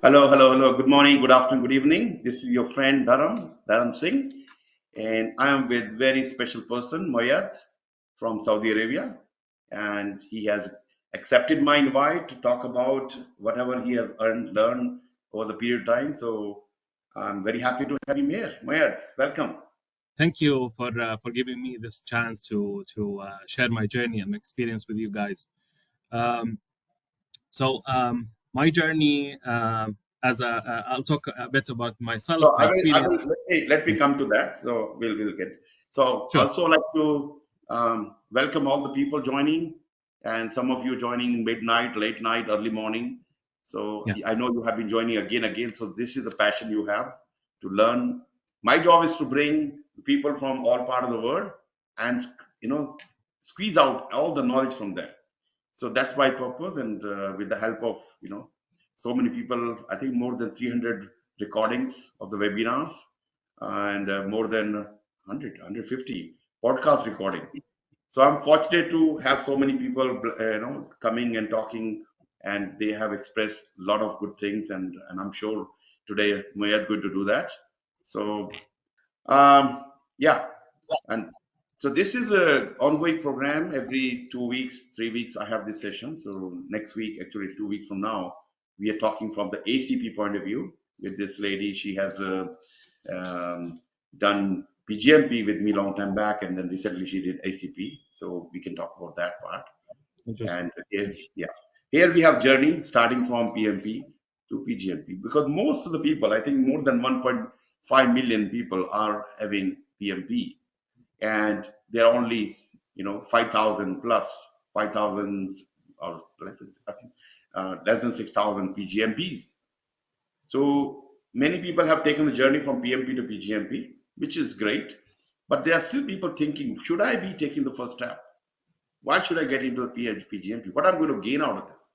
Hello, hello, hello. Good morning, good afternoon, good evening. This is your friend Dharam Singh, and I am with very special person, Moayad from Saudi Arabia, and he has accepted my invite to talk about whatever he has learned over the period of time. So I'm very happy to have him here. Moayad, welcome. Thank you for giving me this chance to share my journey and my experience with you guys. Um, my journey as a I'll talk a bit about myself, So my experience. let me come to that. So we'll get. So Sure. also like to welcome all the people joining, and some of you joining midnight, late night, early morning. So Yeah. I know you have been joining again. So this is the passion you have to learn. My job is to bring people from all part of the world and squeeze out all the knowledge from them. So that's my purpose, and with the help of so many people, I think more than 300 recordings of the webinars and more than 150 podcast recording. So I'm fortunate to have so many people, coming and talking, and they have expressed a lot of good things, and I'm sure today Moyad is going to do that. So yeah, and so this is a ongoing program. Every 2 weeks, 3 weeks, I have this session. So next week, actually 2 weeks from now, we are talking from the ACP point of view with this lady. She has done PgMP with me long time back, and then recently she did ACP. So we can talk about that part. Interesting. And here we have journey starting from PMP to PgMP because most of the people, I think more than 1.5 million people are having PMP, and there are only 5,000 plus 5,000 or less than, I think, less than 6,000 PGMPs. So many people have taken the journey from PMP to PGMP, which is great, but there are still people thinking, should I be taking the first step? Why should I get into the PGMP? What I'm going to gain out of this?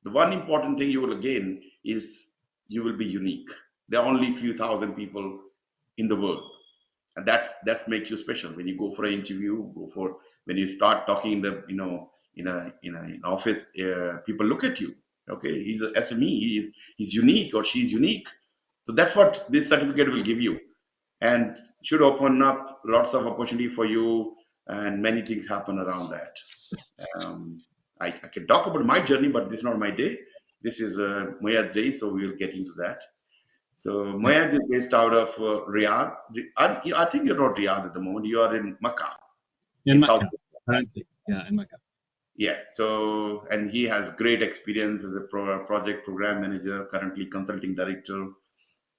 The one important thing you will gain is you will be unique. There are only few thousand people in the world, and that makes you special. When you go for an interview, when you start talking in the in an office, people look at you. Okay, he's a SME. He's unique or she's unique. So that's what this certificate will give you, and should open up lots of opportunity for you, and many things happen around that. Um, I can talk about my journey, but this is not my day. This is Moyad's day, so we will get into that. So Yeah. Moyad is based out of Riyadh. I think you're not Riyadh at the moment. You are in Makkah, In in South Mecca, Africa. currently. Yeah, in Mecca. Yeah. So, and he has great experience as a project program manager, currently consulting director,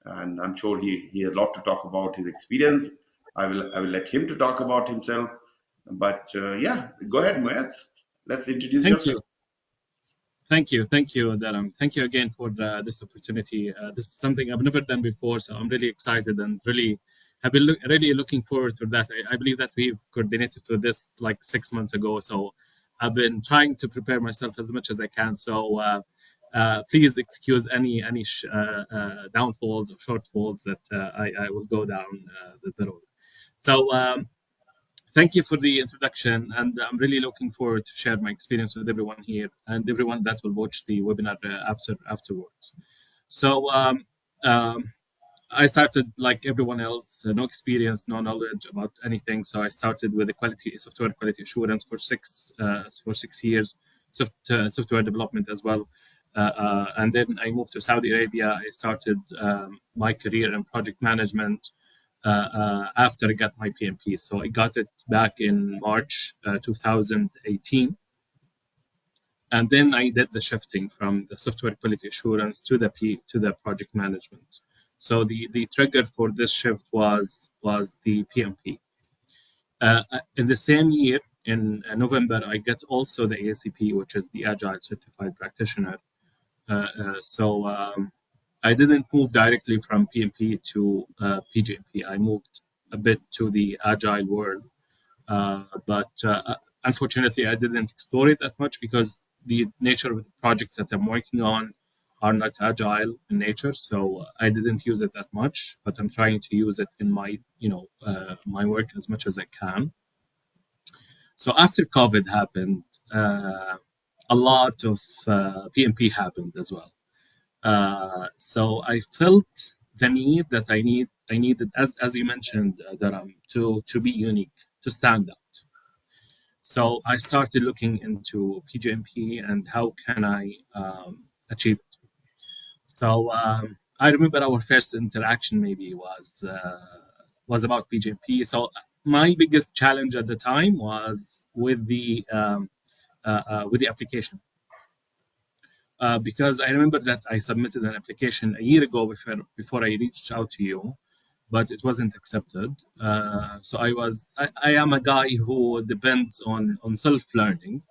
and I'm sure he has a lot to talk about his experience. I will let him to talk about himself. But yeah, go ahead, Moyad. Let's introduce Thank yourself. you. Thank you, Dharam. Thank you again for this opportunity. This is something I've never done before, so I'm really excited and really have been really looking forward to that. I believe that we've coordinated for this like 6 months ago, so I've been trying to prepare myself as much as I can. So please excuse any downfalls or shortfalls that I will go down the road. So. Thank you for the introduction, and I'm really looking forward to share my experience with everyone here and everyone that will watch the webinar afterwards. So I started like everyone else, no experience, no knowledge about anything. So I started with the software quality assurance for 6 years, software development as well. And then I moved to Saudi Arabia. I started my career in project management after I got my PMP. So I got it back in March 2018. And then I did the shifting from the software quality assurance to the project management. So the trigger for this shift was the PMP. In the same year, in November, I got also the ACP, which is the Agile Certified Practitioner. So I didn't move directly from PMP to PgMP. I moved a bit to the Agile world, but unfortunately, I didn't explore it that much because the nature of the projects that I'm working on are not agile in nature. So I didn't use it that much, but I'm trying to use it in my my work as much as I can. So after COVID happened, a lot of PMP happened as well. So I felt the need that I needed, as you mentioned, Dharam, to be unique, to stand out. So I started looking into PGMP and how can I achieve it. So I remember our first interaction maybe was about PGMP. So my biggest challenge at the time was with the application. Because I remember that I submitted an application a year ago before I reached out to you, but it wasn't accepted. So I am a guy who depends on self learning.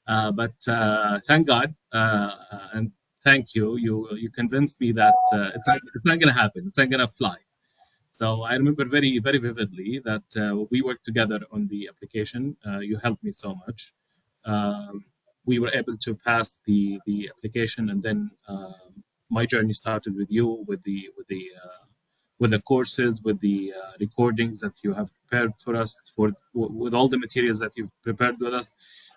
But thank God and thank you. You convinced me that it's not going to happen. It's not going to fly. So I remember very very vividly that we worked together on the application. You helped me so much. Um, we were able to pass the application, and then my journey started with you with the courses, with the recordings that you have prepared for us, with all the materials that you've prepared with us.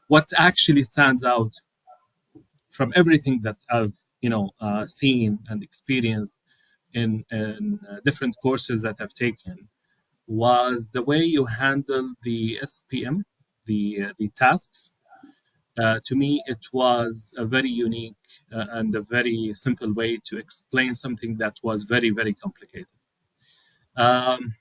What actually stands out from everything that I've seen and experienced in different courses that I've taken was the way you handle the SPM, the tasks. To me, it was a very unique and a very simple way to explain something that was very, very complicated. Um,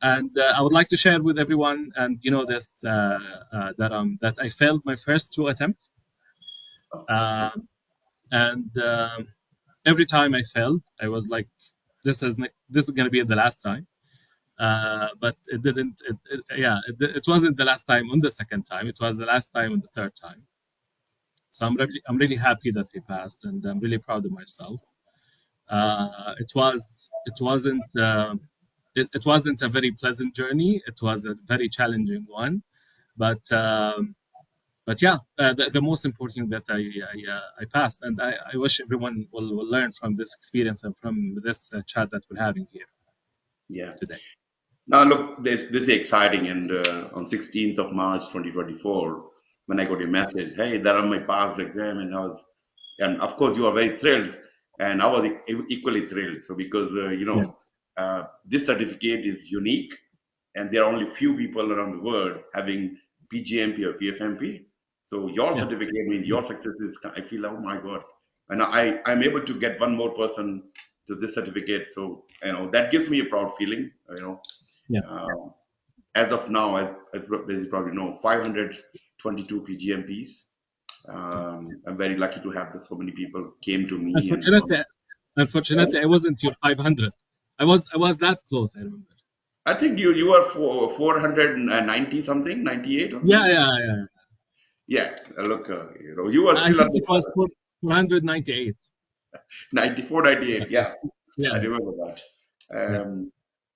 and I would like to share with everyone, and this that I failed my first two attempts, and every time I failed, I was like, this is going to be the last time. But it didn't. It wasn't the last time on the second time. It was the last time on the third time. So I'm really happy that we passed, and I'm really proud of myself. It wasn't a very pleasant journey. It was a very challenging one, but yeah, the most important that I passed, and I wish everyone will learn from this experience and from this chat that we're having here Yeah. today. Now, look, this is exciting. And on 16th of March 2024, when I got your message, hey, that on my past exam, and of course, you are very thrilled, and I was equally thrilled. So, because, Yeah, this certificate is unique, and there are only few people around the world having PgMP or PfMP. So, your yeah, certificate means your success is, I feel, oh my God. And I'm able to get one more person to this certificate. So, that gives me a proud feeling, yeah. um, as of now, as you probably know, 522 PGMPs. I'm very lucky to have so many people came to me, and Unfortunately, unfortunately, I wasn't your 500. I was that close. I remember. I think you are for 490 something, 98 or Yeah, something. yeah, yeah. Yeah, look, you are I still at think it was the 498. 94, 98. Yes, Yeah, I remember that. yeah.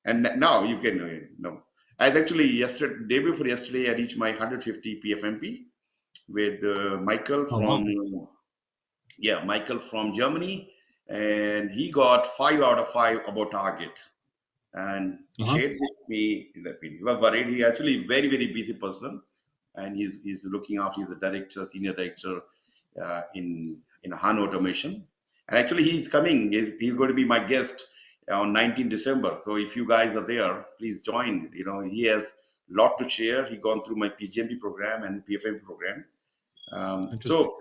And now you can know. I actually yesterday, day before yesterday, I reached my 150 PFMP with Michael Oh wow. from Michael from Germany, and he got 5 out of 5 above target. And he Uh-huh. shared with me that he was worried. He actually very very busy person, and he's looking after. He's a director, senior director in Han Automation, and actually he's coming. He's going to be my guest on 19 December. So if you guys are there, please join. He has a lot to share. He gone through my PGMP program and PFM program. Interesting. So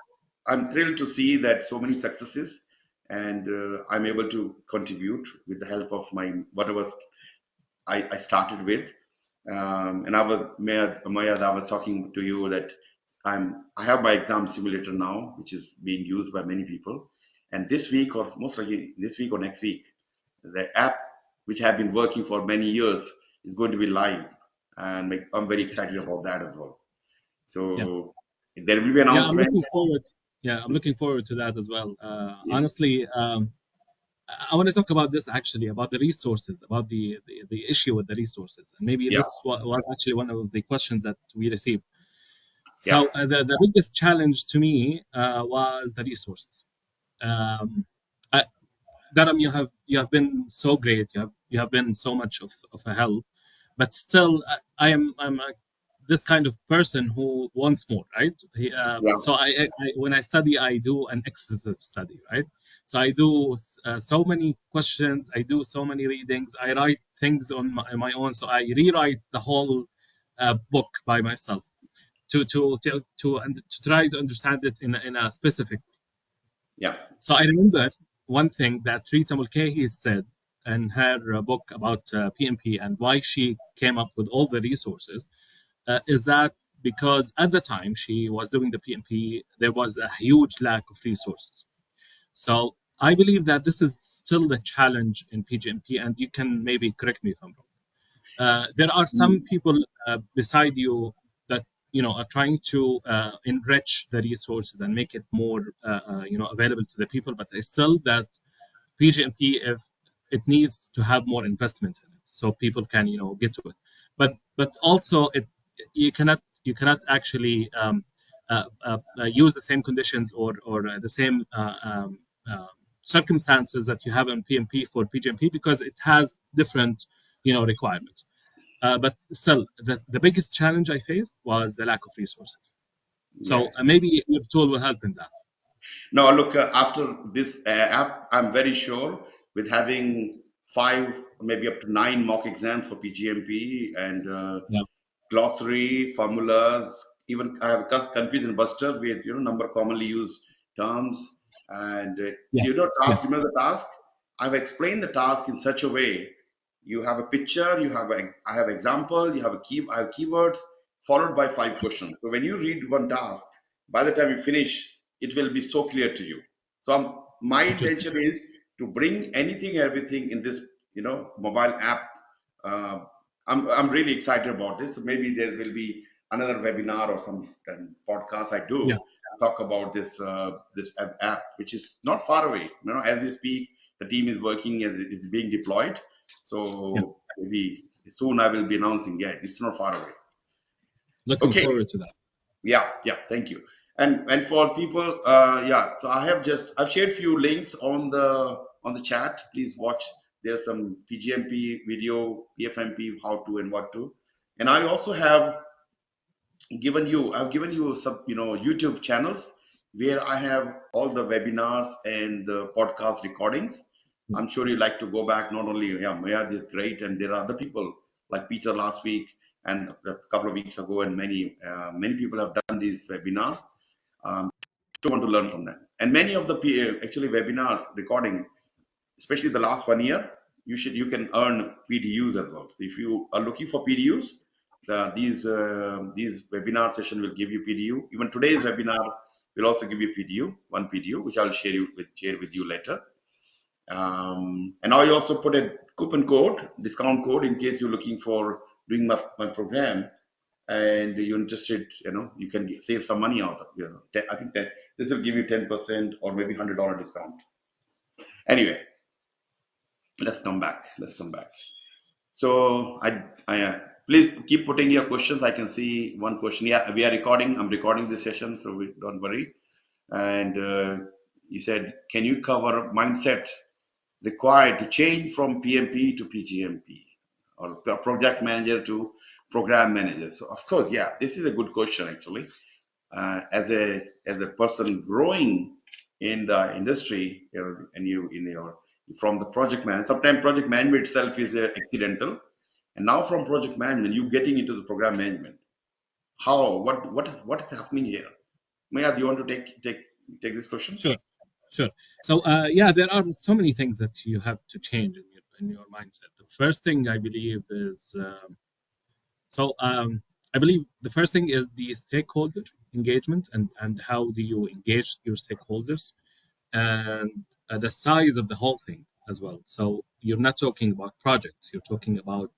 I'm thrilled to see that so many successes, and I'm able to contribute with the help of my whatever I started with. And Moayad, I was talking to you that I have my exam simulator now, which is being used by many people. And this week, or most likely this week or next week, the app which have been working for many years is going to be live, and I'm very excited Interesting. about that as well. Yeah. So there will be Yeah, I'm announcement. looking forward. Yeah, I'm looking forward to that as well. Yeah, Honestly, I want to talk about this actually, about the resources, about the issue with the resources. And maybe yeah, this was actually one of the questions that we received. yeah. So the biggest challenge to me was the resources. Um, I, Dharam, you have been so great. You have been so much of a help, but still, I am I'm this kind of person who wants more, right? Yeah. So when I study, I do an excessive study, right? So I do so many questions, I do so many readings, I write things on my own. So I rewrite the whole book by myself to try to understand it in a specific. Yeah. So I remember one thing that Rita Mulcahy said in her book about PMP and why she came up with all the resources is that because at the time she was doing the PMP, there was a huge lack of resources. So I believe that this is still the challenge in PGMP, and you can maybe correct me if I'm wrong. There are some Mm. people beside you that are trying to enrich the resources and make it more available to the people, but it's still that PGMP, if it needs to have more investment in it so people can get to it, but also you cannot actually use the same conditions or the same circumstances that you have in PMP for PGMP because it has different requirements. But still, the biggest challenge I faced was the lack of resources. Yeah. So maybe your tool will help in that. No, look, after this app, I'm very sure with having 5, maybe up to 9 mock exams for PGMP and Yeah, glossary, formulas, even I have confusion buster with number of commonly used terms and yeah, yeah, task. Remember the task? I've explained the task in such a way. You have a picture, I have example, I have keywords followed by 5 questions. So when you read one task, by the time you finish, it will be so clear to you. So my interesting. intention is to bring anything, everything in this mobile app. Uh, I'm really excited about this. So maybe there will be another webinar or some podcast I Yeah, do talk about this app, which is not far away. As we speak, the team is working as it is being deployed. yeah. So maybe soon I will be announcing. Yeah, it's not far away. Looking Okay. forward to that. Yeah, yeah. Thank you. And for people, yeah. So I've shared few links on the chat. Please watch. There's some PGMP video, PfMP, how to and what to. And I also have I've given you some YouTube channels where I have all the webinars and the podcast recordings. Yeah, I'm sure you like to go back. Not only Moayad is great, and there are other people like Peter last week and a couple of weeks ago, and many people have done these webinars. You want to learn from them, and many of the actually webinars recording, especially the last 1 year, you can earn PDUs as well. So if you are looking for PDUs, these webinar session will give you PDU. Even today's webinar will also give you PDU, one PDU, which I'll share with you later. And I also put a coupon code, discount code, in case you're looking for doing my program and you're interested. You can save some money out of. I think that this will give you 10% or maybe $100 discount. Anyway, let's come back. So please keep putting your questions. I can see one question. Yeah, we are recording. I'm recording this session, so don't worry. And you said, can you cover mindset required to change from PMP to PGMP or project manager to program manager? So of course, yeah, this is a good question actually. As a person growing in the industry, and from the project management, sometimes project management itself is accidental, and now from project management you getting into the program management. What is happening here? Maya, do you want to take this question? sure, sure. So yeah, there are so many things that you have to change in your mindset. The first thing I believe is so I believe the first thing is the stakeholder engagement and how do you engage your stakeholders and the size of the whole thing as well. So you're not talking about projects, you're talking about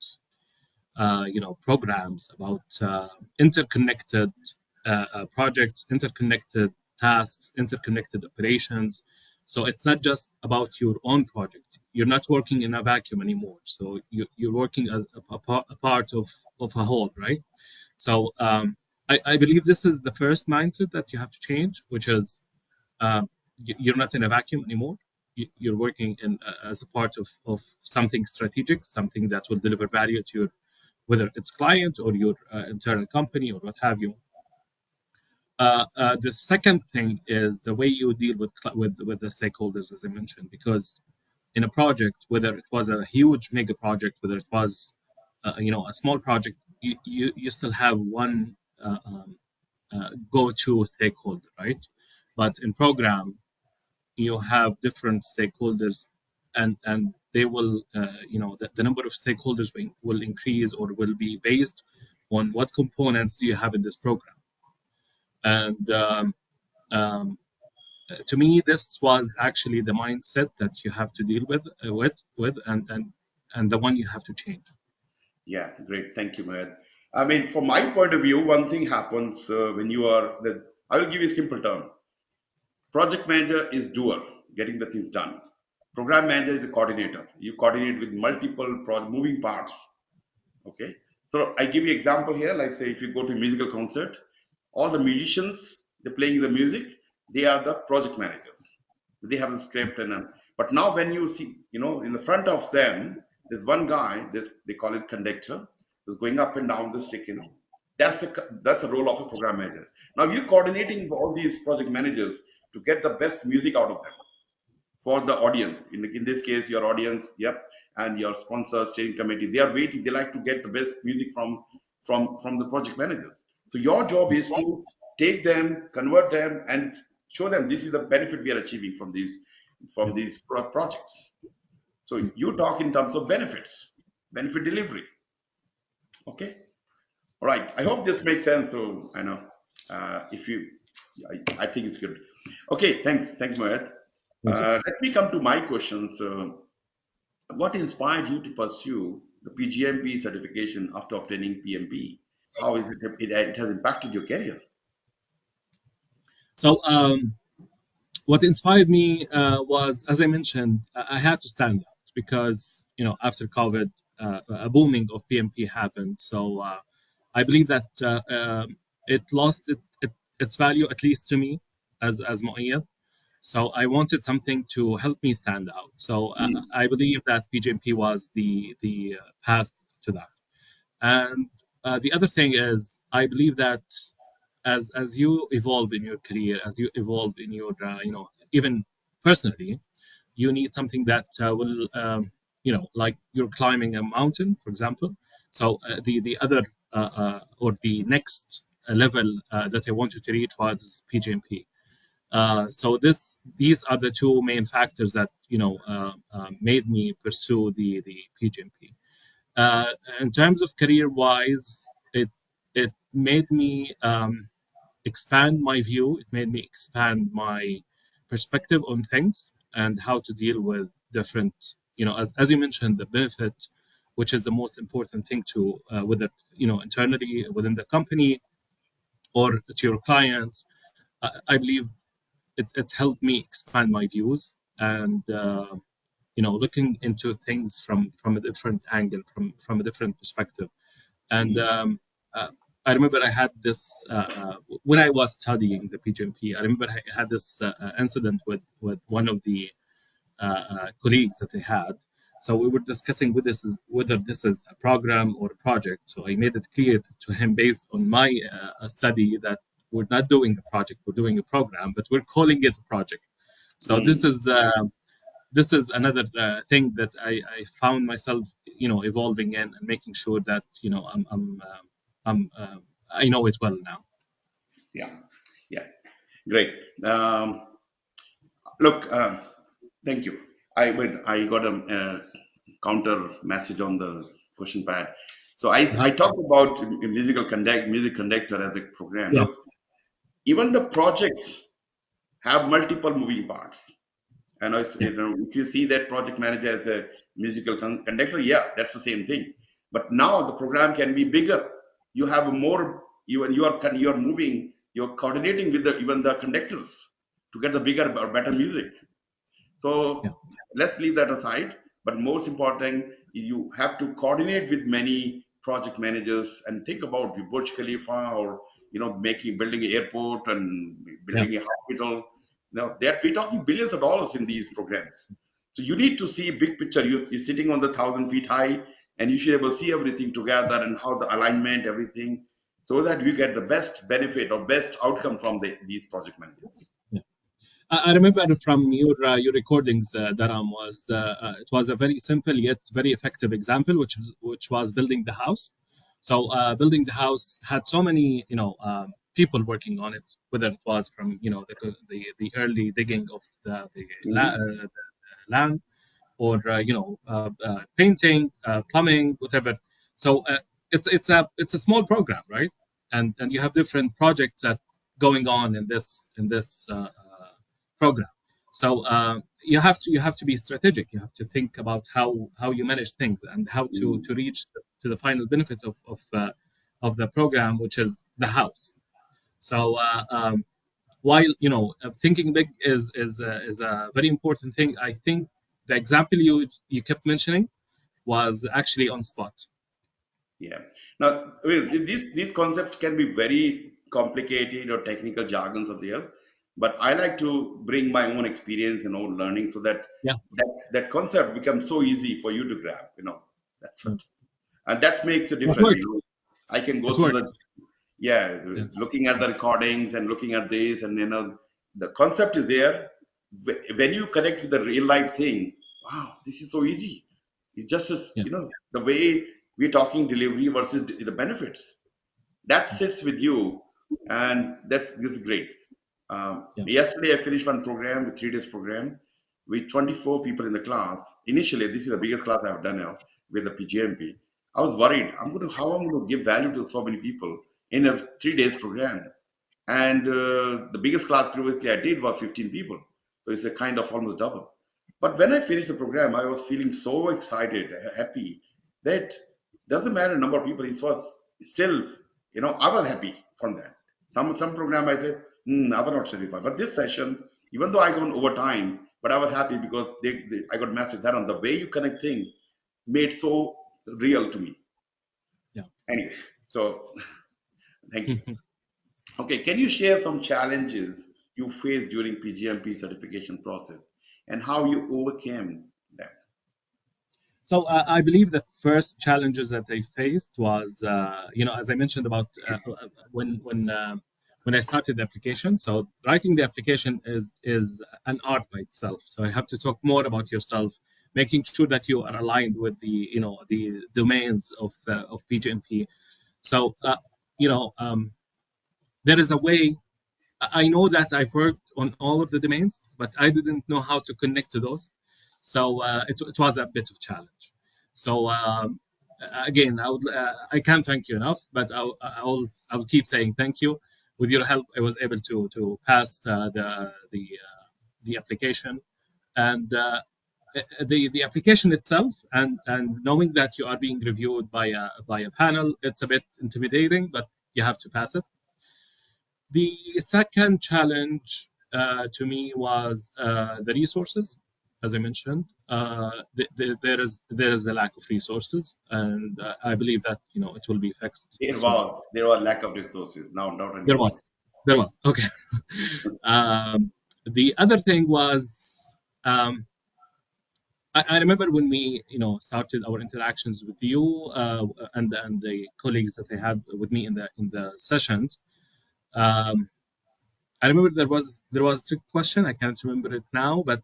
programs, about interconnected projects, interconnected tasks, interconnected operations. So it's not just about your own project. You're not working in a vacuum anymore. So you're working as a part of a whole, right? So I believe this is the first mindset that you have to change, which is you're not in a vacuum anymore. You're working as a part of something strategic, something that will deliver value whether it's client or your internal company or what have you. The second thing is the way you deal with the stakeholders, as I mentioned, because in a project, whether it was a huge mega project, whether it was a small project, you still have one go-to stakeholder, right? But in program, you have different stakeholders, and they will the number of stakeholders will increase or will be based on what components do you have in this program. And um, to me, this was actually the mindset that you have to deal with, and the one you have to change. Yeah, great. Thank you, Moayad. I mean, from my point of view, one thing happens when you are I will give you a simple term. Project manager is doer, getting the things done. Program manager is the coordinator. You coordinate with multiple moving parts. Okay. So I give you example here. Like say, if you go to a musical concert, all the musicians they're playing the music, they are the project managers. They have the script but now when you see, in the front of them, there's one guy. They call it conductor. Who's going up and down the stick. That's the role of a program manager. Now you're coordinating all these project managers to get the best music out of them for the audience. In this case, your audience, yep, and your sponsor, steering committee, they are waiting. They like to get the best music from the project managers. So your job is to take them, convert them, and show them this is the benefit we are achieving from these projects. So you talk in terms of benefit delivery. Okay, all right. I hope this makes sense. So I know if you, I think it's good. Okay, thanks, Moayad. Thank you. Let me come to my questions. What inspired you to pursue the PgMP certification after obtaining PMP? How is it has impacted your career? So what inspired me was, as I mentioned, I had to stand out because after COVID, a booming of PMP happened. So I believe that it lost its value, at least to me as Moayad. So I wanted something to help me stand out. So Hmm. I believe that PGMP was the path to that. And the other thing is, I believe that as you evolve in your career, as you evolve in your even personally, you need something that will like you're climbing a mountain, for example. So the other or the next level that I wanted to reach was PGMP. So these are the two main factors that made me pursue the PGMP. Uh, in terms of career wise, it made me expand my view. It made me expand my perspective on things and how to deal with different, as you mentioned, the benefit, which is the most important thing to whether internally within the company or to your clients. I believe it helped me expand my views and looking into things from a different angle, from a different perspective. And I remember I had this when I was studying the PGMP. I remember I had this incident with one of the colleagues that I had. So we were discussing whether this is a program or a project. So I made it clear to him based on my study that we're not doing a project, we're doing a program, but we're calling it a project. So Hmm. this is another thing that I found myself evolving in and making sure that I know it well now. Yeah, yeah, great. Look, thank you. I got a counter message on the question pad. So I Uh-huh. talked about music conductor as a program. Yeah, Look, even the projects have multiple moving parts. And yeah, if you see that project manager as a musical conductor, yeah, that's the same thing. But now the program can be bigger. You have more. You are moving. You're coordinating with even the conductors to get the bigger or better music. yeah, So let's leave that aside. But most important, you have to coordinate with many project managers and think about the Burj Khalifa or building an airport and yeah, building a hospital. Now that we're talking billions of dollars in these programs. So you need to see big picture. You're sitting on the 1,000 feet high. and you should be able to see everything together and how the alignment, everything, so that we get the best benefit or best outcome from these project managers. Yeah. I remember from your recordings, Dharam, it was a very simple yet very effective example, which was building the house. So building the house had so many people working on it, whether it was from the early digging of Hmm. the land, or painting, plumbing, whatever. So it's a small program, right? And you have different projects that going on in this program. So you have to be strategic. You have to think about how you manage things and how to reach to the final benefit of the program, which is the house. So while thinking big is a very important thing. I think the example you kept mentioning was actually on spot. Yeah. Now, I mean, these concepts can be very complicated or technical jargons are there, but I like to bring my own experience and own learning so that Yeah. that concept becomes so easy for you to grab. That's Mm. it, and that makes a It difference. worked. I can It go through worked. the yeah, Yes. looking at the recordings and looking at this, and the concept is there. When you connect with the real life thing, wow, this is so easy. It's just as, Yeah. the way we're talking delivery versus the benefits that Yeah. sits with you, and that's great. Yeah. Yesterday I finished one program, the 3 days program, with 24 people in the class. Initially, this is the biggest class I've done now with the PgMP. I was worried. How I'm going to give value to so many people in a 3 days program. And the biggest class previously I did was 15 people. So it's a kind of almost double. But when I finished the program, I was feeling so excited, happy that doesn't matter number of people. It was still, I was happy from that. Some program I said, I was not satisfied. But this session, even though I gone over time, but I was happy because I got message that on the way you connect things made so real to me. Anyway, so thank you. Yeah. Okay, can you share some challenges you faced during PGMP certification process and how you overcame them? So I believe the first challenges that they faced was, as I mentioned about when I started the application. So writing the application is an art by itself. So I have to talk more about yourself, making sure that you are aligned with the domains of PGMP. So there is a way. I know that I've worked on all of the domains, but I didn't know how to connect to those. So it was a bit of challenge. So again, I can't thank you enough, but I will keep saying thank you. With your help, I was able to pass the application, and the application itself, and knowing that you are being reviewed by a panel, it's a bit intimidating, but you have to pass it. The second challenge to me was the resources. As I mentioned, there is a lack of resources, and I believe that it will be fixed There soon. was there was lack of resources. Now not There anymore. was, there was okay. The other thing was, I remember when we started our interactions with you, and the colleagues that I had with me in the sessions. Um, I remember there was a trick question. I can't remember it now, but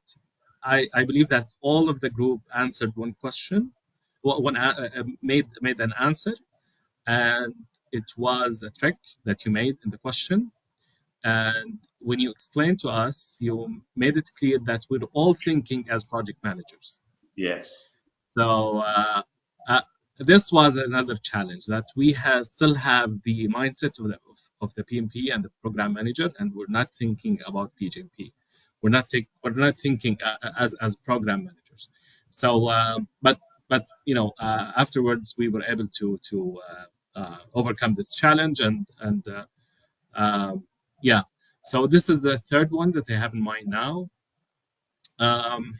I believe that all of the group answered one question, made an answer, and it was a trick that you made in the question. And when you explained to us, you made it clear that we're all thinking as project managers. Yes. So uh, this was another challenge, that we still have the mindset of the PMP and the program manager, and we're not thinking about PGMP. We're not thinking as program managers. So, but afterwards we were able to overcome this challenge, and yeah. So this is the third one that I have in mind now. Um,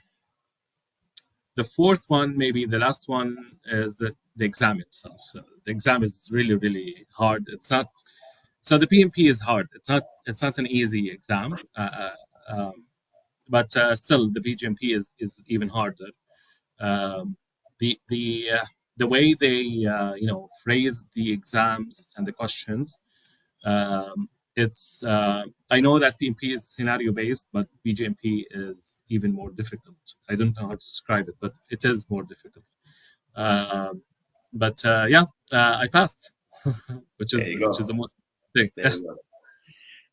The fourth one, maybe the last one, is the exam itself. So the exam is really, really hard. It's not. So the PMP is hard. It's not an easy exam. But still, the PGMP is even harder. Um, the the way they phrase the exams and the questions. It's I know that PMP is scenario based, but PgMP is even more difficult. I don't know how to describe it, but it is more difficult. But yeah, I passed, which There is you the go. most thing. There you go.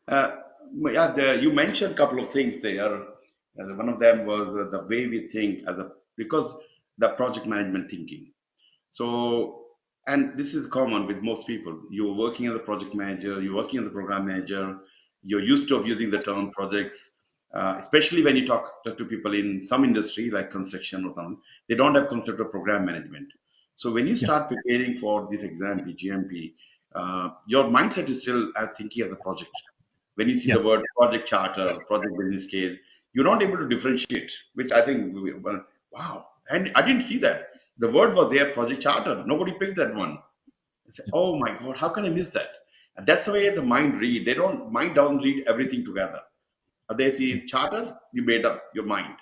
Uh, yeah, you mentioned a couple of things there. One of them was the way we think because the project management thinking. So, and this is common with most people. You're working as a project manager, you're working as a program manager, you're used to of using the term projects, especially when you talk to people in some industry like construction or something, they don't have concept of program management. So when you Yeah, start preparing for this exam, PGMP, your mindset is still thinking as a project. When you see yeah, the word project charter, project business case, you're not able to differentiate, which I think, well, wow, and I didn't see that. The word was there, project charter. Nobody picked that one. I said, yeah, oh my God, how can I miss that? And that's the way the mind read. Mind doesn't read everything together. They yeah, see charter, you made up your mind.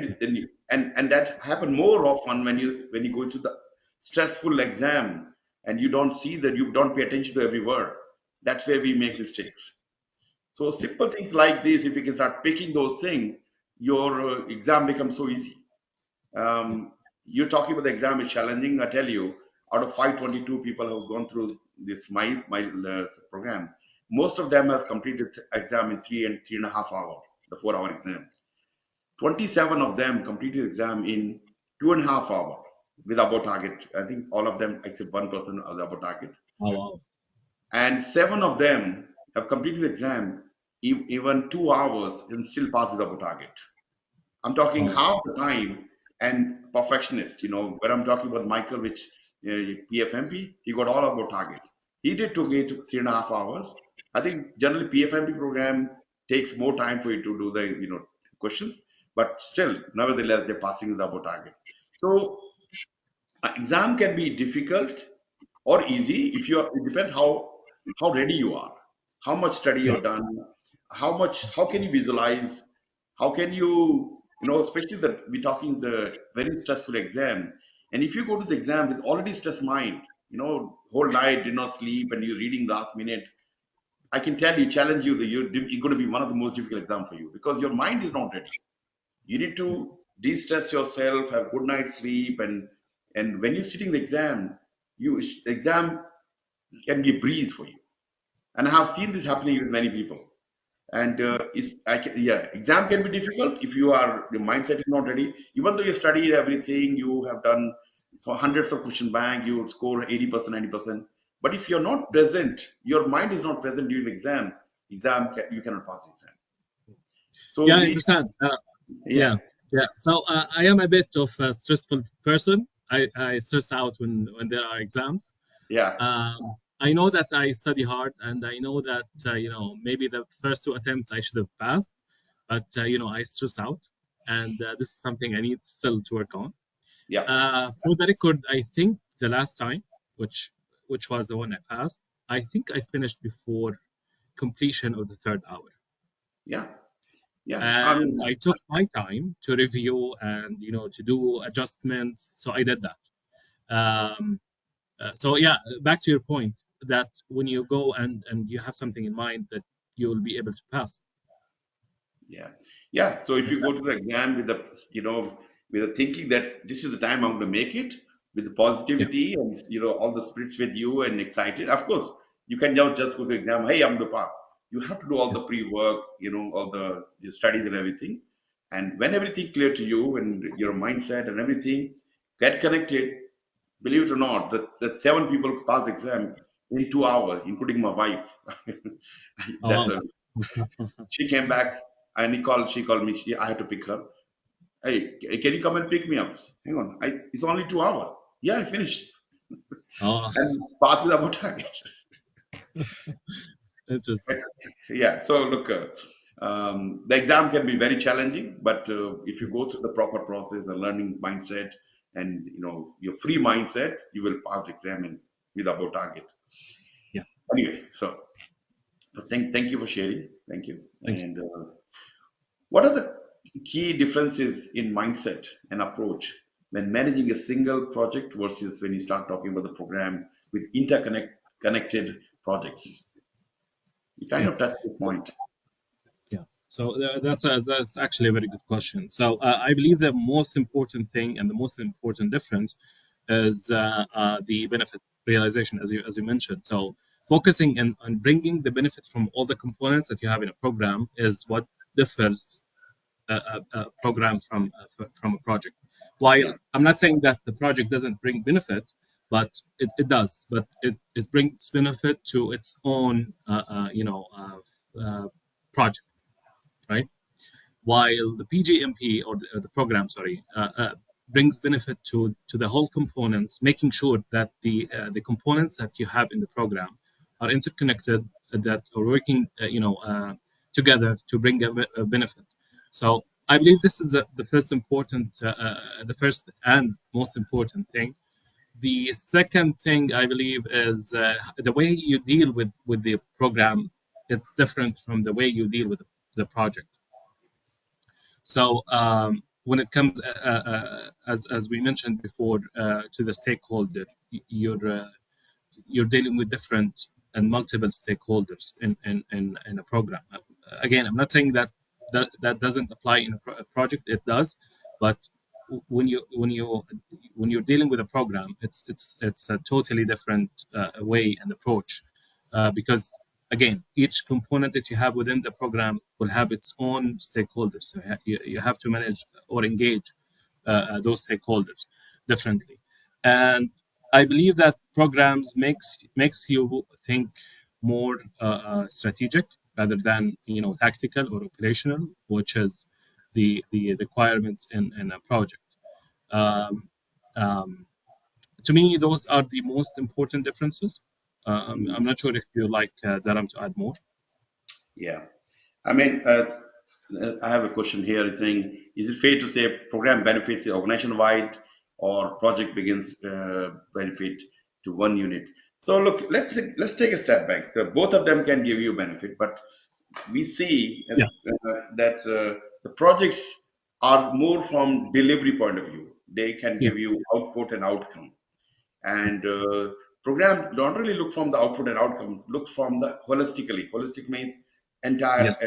yeah, Then you, and that happen more often when you go into the stressful exam and you don't see that, you don't pay attention to every word. That's where we make mistakes. So simple things like this, if you can start picking those things, your exam becomes so easy. yeah. You're talking about the exam is challenging. I tell you, out of 522 people who have gone through this my program, most of them have completed exam in 3.5 hours, the 4 hour exam. 27 of them completed exam in 2.5 hours with above target. I think all of them except one person are above target, Oh, wow. and 7 of them have completed exam even 2 hours and still passes above target. I'm talking Oh, half the time and perfectionist. When I'm talking about Michael, which PfMP, he got all about target. He did took it took 3.5 hours. I think generally PfMP program takes more time for you to do the questions, but still, nevertheless, they're passing the about target. So exam can be difficult or easy if you are. It depends how ready you are, how much study yeah, you've done, how can you visualize, how can especially that we're talking the very stressful exam. And if you go to the exam with already stressed mind, whole night did not sleep and you're reading last minute, I can tell you, challenge you that you're going to be one of the most difficult exam for you because your mind is not ready. You need yeah. to de-stress yourself, have good night's sleep, and when you're sitting the exam, exam can be a breeze for you. And I have seen this happening with many people. And yeah, exam can be difficult if your mindset is not ready. Even though you studied everything, you have done so hundreds of question bank, you score 80%, 90%. But if you're not present, your mind is not present during the you cannot pass the exam. So Yeah, I we, understand. yeah, Yeah, yeah. So I am a bit of a stressful person. I stress out when there are exams. yeah, Um, I know that I study hard, and I know that maybe the first two attempts I should have passed, but I stress out, and this is something I need still to work on. yeah, For the record, I think the last time, which was the one I passed, I think I finished before completion of the third hour, yeah, yeah. I and mean, I took my time to review and to do adjustments. So I did that. Um, so yeah, back to your point that when you go and you have something in mind that you will be able to pass. yeah, yeah. So if you go to the exam with with the thinking that this is the time I'm going to make it, with the Yeah, positivity and all the spirits with you and excited. Of course, you can just go to the exam. Hey, I'm the pass. You have to do all yeah. the pre-work, all the studies and everything. And when everything clear to you and your mindset and everything get connected, believe it or not, the 7 people pass exam in 2 hours, including my wife. That's Oh a She came back and she called me. I had to pick her. Hey, can you come and pick me up? Hang on. It's only 2 hours. Yeah, I finished. wow. And passed with about target. Interesting. Yeah. So look, the exam can be very challenging, but if you go through the proper process, a learning mindset, and your free mindset, you will pass the exam and with about target. Yeah, Anyway, so thank you for sharing. Thank you. thank you. And what are the key differences in mindset and approach when managing a single project versus when you start talking about the program with connected projects. You kind Yeah. of touch the point. Yeah. So that's actually a very good question. So I believe the most important thing and the most important difference is the benefit realization, as you mentioned. So focusing on bringing the benefit from all the components that you have in a program is what differs a program from a project. While Yeah. I'm not saying that the project doesn't bring benefit, but it does. But it brings benefit to its own project, right? While the PgMP or the program, sorry, brings benefit to the whole components, making sure that the components that you have in the program are interconnected, that are working, together to bring a benefit. So I believe this is the first and most important thing. The second thing I believe is the way you deal with the program. It's different from the way you deal with the project. So when it comes, as we mentioned before, to the stakeholder, you're dealing with different and multiple stakeholders in a program. Again, I'm not saying that doesn't apply in a project. It does, but when you're dealing with a program, it's a totally different way and approach, because again, each component that you have within the program will have its own stakeholders. So you have to manage or engage those stakeholders differently. And I believe that programs makes you think more strategic rather than tactical or operational, which is the requirements in a project. Um, um, to me, those are the most important differences. I'm not sure if you like Dharam to add more. Yeah. I mean, I have a question here. It's saying, is it fair to say program benefits the organization wide or project begins benefit to one unit? So look, let's take a step back. Both of them can give you benefit, but we see Yeah. that the projects are more from delivery point of view. They can Yeah. give you output and outcome. And program don't really look from the output and outcome, look from the holistically. Holistic means entire Yes.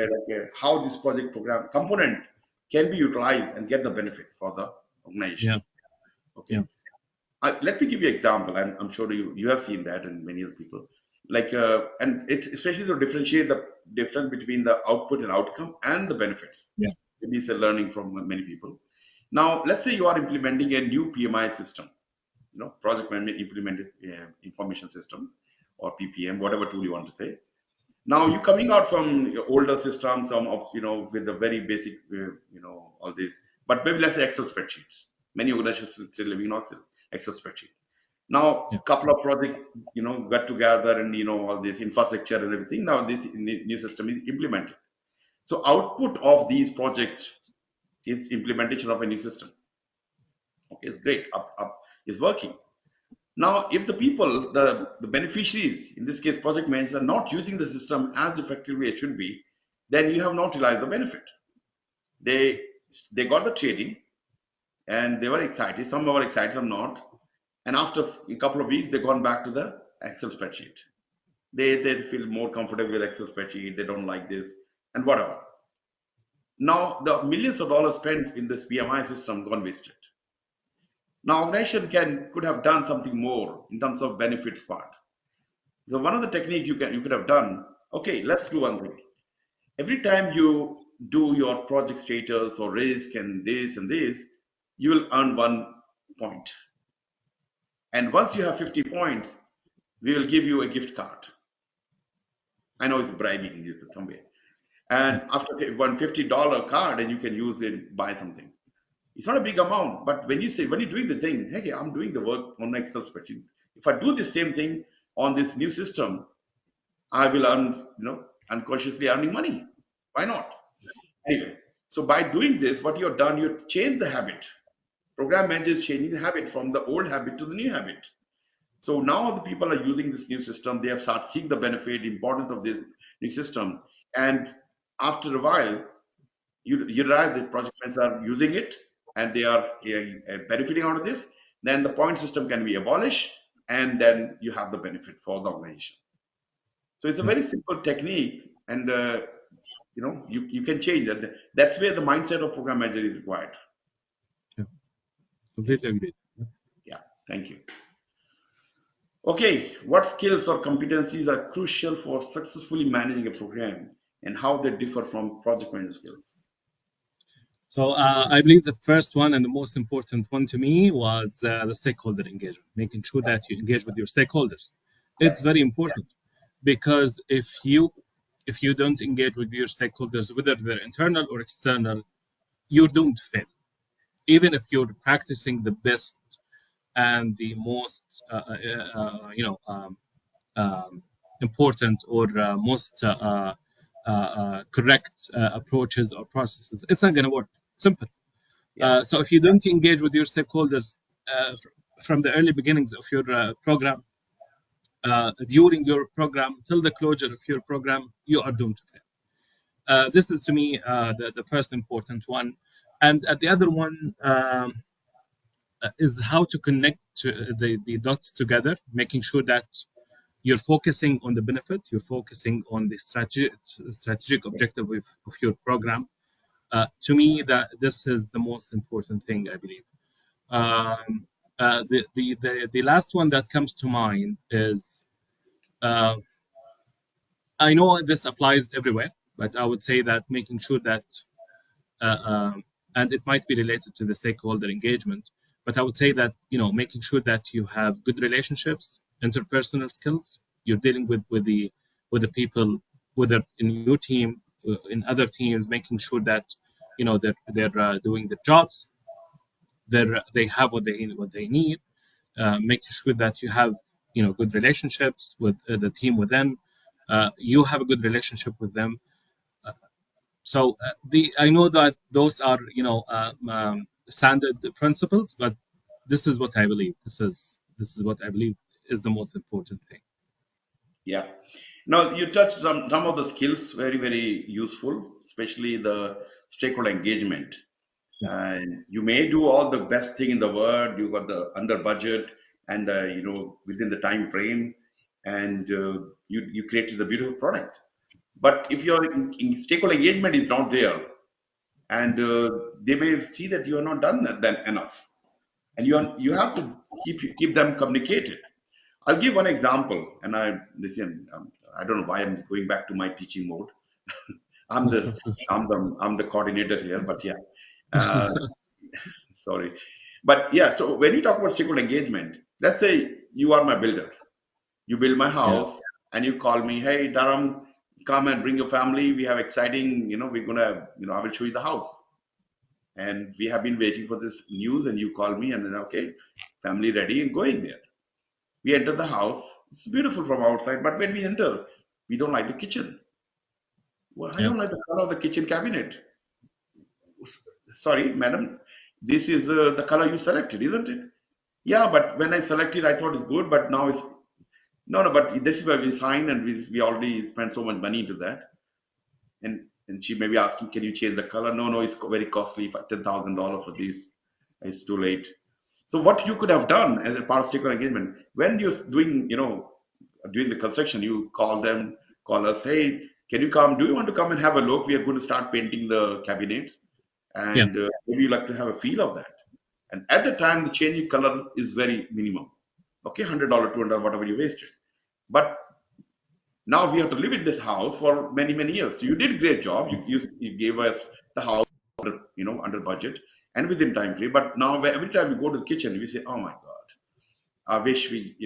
how this project program component can be utilized and get the benefit for the organization. Yeah. Okay. Yeah. Let me give you an example. I'm sure you have seen that and many other people. Like and it's especially to differentiate the difference between the output and outcome and the benefits. Yeah. Maybe it's a learning from many people. Now, let's say you are implementing a new PMI system, project management implemented information system or PPM, whatever tool you want to say. Now you're coming out from your older system, some of with the very basic, all this, but maybe let's say Excel spreadsheets. Many organizations still living on Excel spreadsheet. Now, Yeah. couple of projects, got together and all this infrastructure and everything. Now this new system is implemented. So output of these projects is implementation of a new system. Okay, it's great. Up is working. Now, if the people, the beneficiaries, in this case, project managers, are not using the system as effectively it should be, then you have not realized the benefit. They they got the training and they were excited. Some were excited, some not. And after a couple of weeks, they gone back to the Excel spreadsheet. They feel more comfortable with Excel spreadsheet. They don't like this and whatever. Now, the millions of dollars spent in this PMI system gone wasted. Now, organization could have done something more in terms of benefit part. So one of the techniques you could have done, okay, let's do one thing. Every time you do your project status or risk and this, you will earn 1 point. And once you have 50 points, we will give you a gift card. I know it's bribing you somewhere. Yeah. And after $150 card, and you can use it, buy something. It's not a big amount, but when you're doing the thing, hey, I'm doing the work on Excel spreadsheet. If I do the same thing on this new system, I will earn, unconsciously earning money. Why not? Anyway, so by doing this, what you've done, you change the habit. Program manager is changing the habit from the old habit to the new habit. So now the people are using this new system. They have started seeing the benefit, importance of this new system. And after a while, you realize that project managers are using it and they are benefiting out of this, then the point system can be abolished, and then you have the benefit for the organization. So it's a Yeah, very simple technique, and you can change it. That's where the mindset of program manager is required. yeah, Thank completely you. agreed. Yeah, thank you. Okay, what skills or competencies are crucial for successfully managing a program, and how they differ from project management skills? So I believe the first one and the most important one to me was the stakeholder engagement, making sure that you engage with your stakeholders. Yeah, It's very important because if you don't engage with your stakeholders, whether they're internal or external, you're doomed to fail. Even if you're practicing the best and the most important or most correct approaches or processes, it's not going to work. Simple. yeah, So if you don't engage with your stakeholders from the early beginnings of your program, during your program, till the closure of your program, you are doomed to fail. This is to me the first important one. And the other one is how to connect the dots together, making sure that you're focusing on the benefit, you're focusing on the strategic objective of your program. To me, that this is the most important thing, I believe. The last one that comes to mind is uh, I know this applies everywhere, but I would say that making sure that uh, um, and it might be related to the stakeholder engagement, but I would say that making sure that you have good relationships, interpersonal skills, you're dealing with the people, whether in your team, in other teams, making sure that they're doing their jobs, they have what they need, making sure that you have good relationships with the team within, you have a good relationship with them. So the I know that those are standard principles, but this is what I believe. This is what I believe is the most important thing. yeah. Now you touched some of the skills, very, very useful, especially the stakeholder engagement. Yeah, And you may do all the best thing in the world. You got the under budget and within the time frame, and you created the beautiful product. But if your stakeholder engagement is not there, and they may see that you are not done that enough, and you have to keep them communicated. I'll give one example, and I don't know why I'm going back to my teaching mode. I'm the I'm the coordinator here, but yeah, uh, sorry, but yeah. So when you talk about stakeholder engagement, let's say you are my builder. You build my yeah, house, and you call me, hey, Dharam, come and bring your family. We have exciting, we're gonna, I will show you the house. And we have been waiting for this news, and you call me, and then okay, family ready and going there. We enter the house. It's beautiful from outside, but when we enter, we don't like the kitchen. Well, I yeah, don't like the color of the kitchen cabinet. Sorry, madam, this is the color you selected, isn't it? Yeah, but when I selected, I thought it's good, but now it's no, no. But this is where we sign, and we already spent so much money into that. And she may be asking, can you change the color? No, no, it's very costly. $10,000 for this. It's too late. So what you could have done as a part of stakeholder engagement, when you're doing the construction, you call us, hey, can you come? Do you want to come and have a look? We are going to start painting the cabinets, yeah, and maybe you like to have a feel of that. And at the time, the changing color is very minimum. Okay, $100, $200, whatever you wasted. But now we have to live in this house for many, many years. So you did a great job. You gave us the house under budget and within time frame. But now every time we go to the kitchen, we say, oh my God, I wish we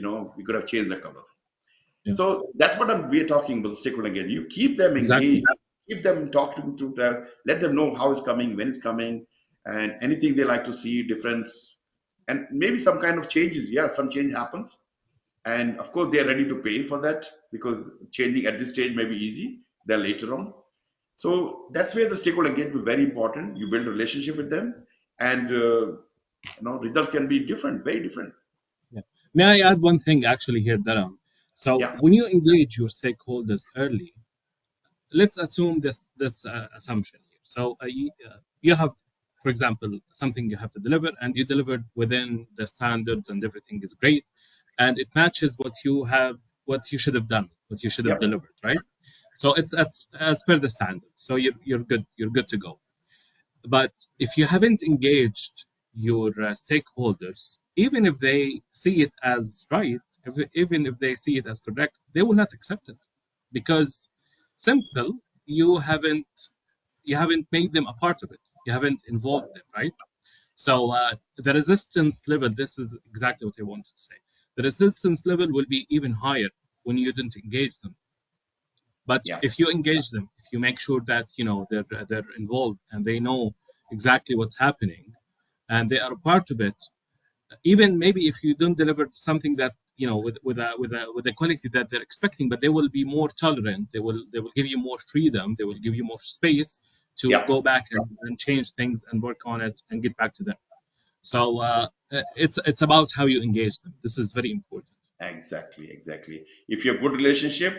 could have changed the color. yeah. So that's what we're talking about the stakeholder again. You keep them Exactly. engaged, keep them talking to them, let them know how it's coming, when it's coming, and anything they like to see, difference, and maybe some kind of changes. Yeah, some change happens, and of course they are ready to pay for that, because changing at this stage may be easy. Then later on, so that's where the stakeholder engagement is very important. You build a relationship with them, and results can be different, very different. Yeah. May I add one thing actually here, Dharam? So Yeah, when you engage your stakeholders early, let's assume this assumption here. So you have, for example, something you have to deliver, and you delivered within the standards, and everything is great, and it matches what you should have done, what you should have Yep. delivered, right? So it's as per the standard. So you're good. You're good to go. But if you haven't engaged your stakeholders, even if they see it as right, even if they see it as correct, they will not accept it because simple, you haven't made them a part of it. You haven't involved them, right? So the resistance level, this is exactly what I wanted to say. The resistance level will be even higher when you didn't engage them. But Yeah. if you engage them, if you make sure that they're involved and they know exactly what's happening and they are a part of it, even maybe if you don't deliver something that with a quality that they're expecting, but they will be more tolerant. They will give you more freedom. They will give you more space to Yeah. go back and change things and work on it and get back to them. So it's about how you engage them. This is very important. Exactly, exactly. If you have good relationship,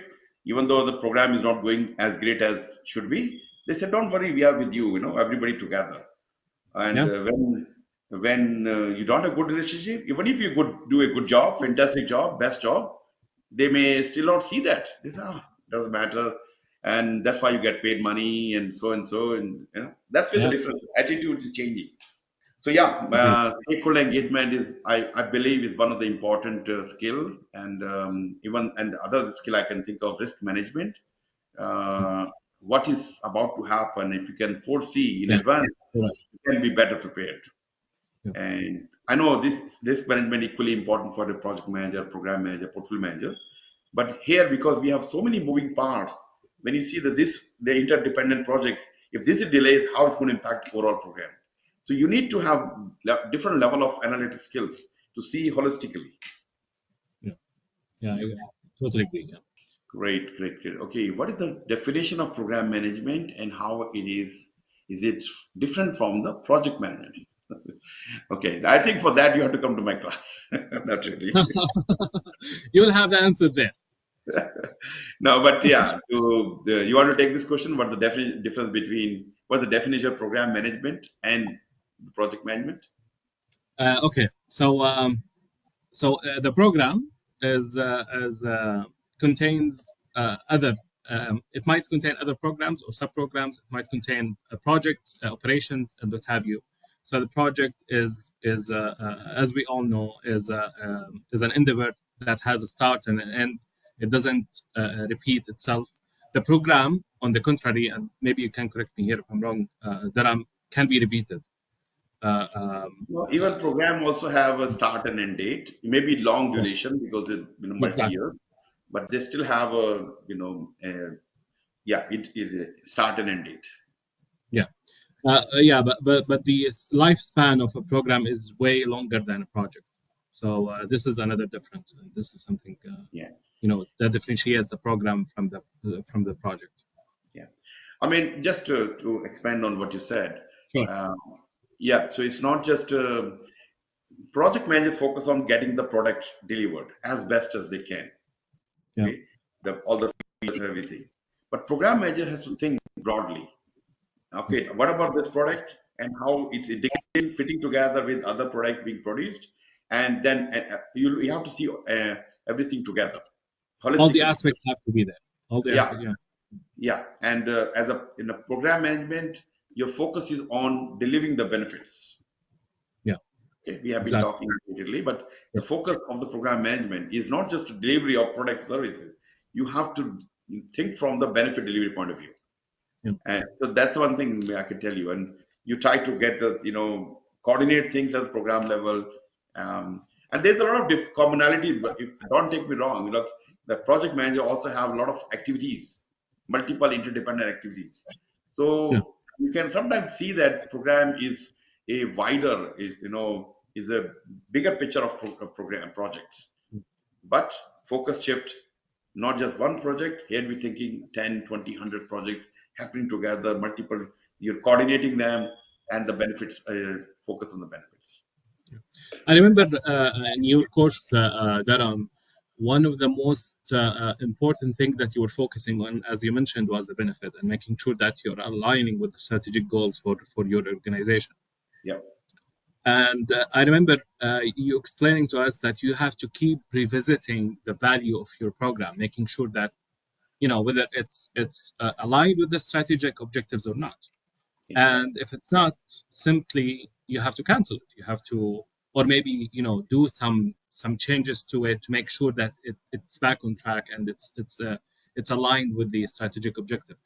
even though the program is not going as great as should be, they said, "Don't worry, we are with you." Everybody together. And Yeah. when you don't have good relationship, even if you do a good job, fantastic job, best job, they may still not see that. They say, doesn't matter, and that's why you get paid money and so and so, and that's where the Yeah. difference. Attitude is changing. So yeah, Agreed. stakeholder engagement is, I believe, is one of the important skill, and even and the other skill I can think of, risk management. Uh, what is about to happen, if you can foresee in Yeah. advance, Correct. you can be better prepared. Yeah. And I know this risk management equally important for the project manager, program manager, portfolio manager. But here, because we have so many moving parts, when you see that the interdependent projects, if this is delayed, how it's going to impact overall program. So you need to have different level of analytic skills to see holistically. Yeah. Yeah. I totally agree. Yeah. Great, great, great. Okay, what is the definition of program management and how it is? Is it different from the project management? Okay, I think for that you have to come to my class. Not really. You will have the answer there. No, but yeah, you want to take this question? What the difference between what's the definition of program management and the project management? Okay. So the program is contains other. It might contain other programs or sub-programs. It might contain projects, operations, and what have you. So the project is as we all know, is an endeavor that has a start and an end. It doesn't repeat itself. The program, on the contrary, and maybe you can correct me here if I'm wrong, Dharam, can be repeated. Uh, um, No, uh, even program also have a start and end date. It may be long yeah, duration because it's exactly. multi-year, but they still have yeah, it start and end date. Yeah. Yeah, but the lifespan of a program is way longer than a project. So this is another difference, and this is something Yeah, that differentiates the program from the project. yeah. I mean, just to expand on what you said, Sure. um, yeah. So it's not just project manager focus on getting the product delivered as best as they can. Yeah. Okay, all the features and everything. But program manager has to think broadly. Okay, what about this product and how it's integrating, fitting together with other products being produced, and then you have to see everything together All the holistically. aspects have to be there. All the Yeah, aspects. Yeah. yeah. And in a program management, your focus is on delivering the benefits. Yeah. Okay, we have been Exactly. talking repeatedly, but Yeah. the focus of the program management is not just delivery of product services. You have to think from the benefit delivery point of view. Yeah. And so that's one thing I can tell you. And you try to get coordinate things at the program level. And there's a lot of commonality, but if don't take me wrong, the project manager also have a lot of activities, multiple interdependent activities. Yeah. So you can sometimes see that program is a wider, is a bigger picture of program projects. But focus shift, not just one project. Here we're thinking 10, 20, 100 projects happening together, multiple, you're coordinating them, and the benefits, focus on the benefits. I remember in your course, Dharam, one of the most important things that you were focusing on, as you mentioned, was the benefit and making sure that you're aligning with the strategic goals for your organization. Yeah. And I remember you explaining to us that you have to keep revisiting the value of your program, making sure that whether it's aligned with the strategic objectives or not. And Exactly. if it's not, simply you have to cancel it. You have to, or maybe do some changes to it to make sure that it's back on track and it's aligned with the strategic objective